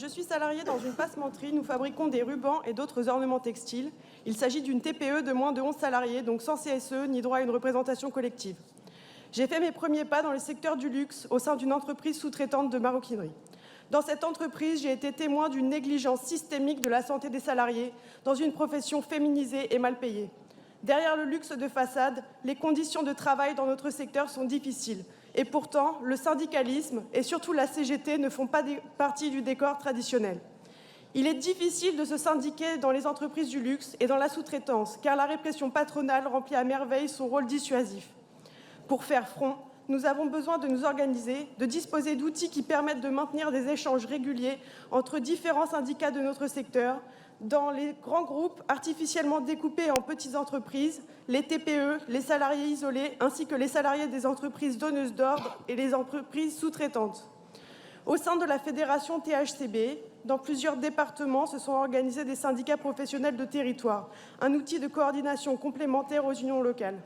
Je suis salariée dans une passementerie. Nous fabriquons des rubans et d'autres ornements textiles. Il s'agit d'une TPE de moins de 11 salariés, donc sans CSE ni droit à une représentation collective. J'ai fait mes premiers pas dans le secteur du luxe au sein d'une entreprise sous-traitante de maroquinerie. Dans cette entreprise, j'ai été témoin d'une négligence systémique de la santé des salariés dans une profession féminisée et mal payée. Derrière le luxe de façade, les conditions de travail dans notre secteur sont difficiles. Et pourtant, le syndicalisme et surtout la CGT ne font pas partie du décor traditionnel. Il est difficile de se syndiquer dans les entreprises du luxe et dans la sous-traitance, car la répression patronale remplit à merveille son rôle dissuasif. Pour faire front, nous avons besoin de nous organiser, de disposer d'outils qui permettent de maintenir des échanges réguliers entre différents syndicats de notre secteur, dans les grands groupes artificiellement découpés en petites entreprises, les TPE, les salariés isolés, ainsi que les salariés des entreprises donneuses d'ordre et les entreprises sous-traitantes. Au sein de la fédération THCB, dans plusieurs départements se sont organisés des syndicats professionnels de territoire, un outil de coordination complémentaire aux unions locales.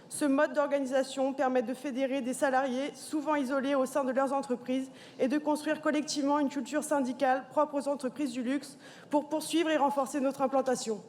Ce mode d'organisation permet de fédérer des salariés souvent isolés au sein de leurs entreprises et de construire collectivement une culture syndicale propre aux entreprises du luxe pour poursuivre et renforcer notre implantation.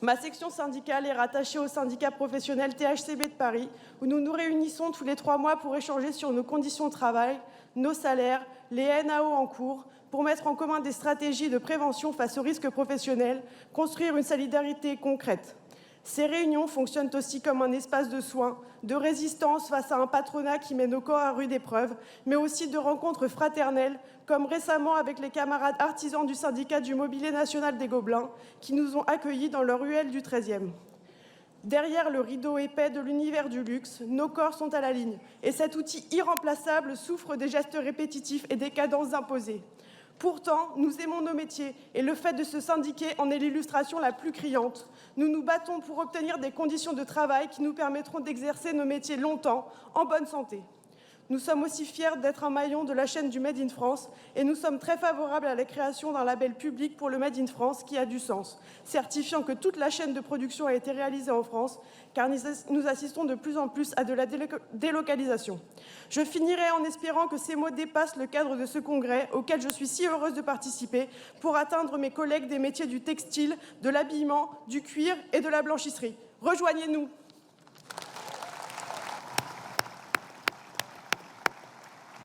Ma section syndicale est rattachée au syndicat professionnel THCB de Paris, où nous nous réunissons tous les 3 mois pour échanger sur nos conditions de travail, nos salaires, les NAO en cours, pour mettre en commun des stratégies de prévention face aux risques professionnels, construire une solidarité concrète. Ces réunions fonctionnent aussi comme un espace de soins, de résistance face à un patronat qui met nos corps à rude épreuve, mais aussi de rencontres fraternelles, comme récemment avec les camarades artisans du syndicat du Mobilier national des Gobelins, qui nous ont accueillis dans leur ruelle du 13e. Derrière le rideau épais de l'univers du luxe, nos corps sont à la ligne, et cet outil irremplaçable souffre des gestes répétitifs et des cadences imposées. Pourtant, nous aimons nos métiers et le fait de se syndiquer en est l'illustration la plus criante. Nous nous battons pour obtenir des conditions de travail qui nous permettront d'exercer nos métiers longtemps, en bonne santé. Nous sommes aussi fiers d'être un maillon de la chaîne du Made in France et nous sommes très favorables à la création d'un label public pour le Made in France qui a du sens, certifiant que toute la chaîne de production a été réalisée en France, car nous assistons de plus en plus à de la délocalisation. Je finirai en espérant que ces mots dépassent le cadre de ce congrès auquel je suis si heureuse de participer pour atteindre mes collègues des métiers du textile, de l'habillement, du cuir et de la blanchisserie. Rejoignez-nous!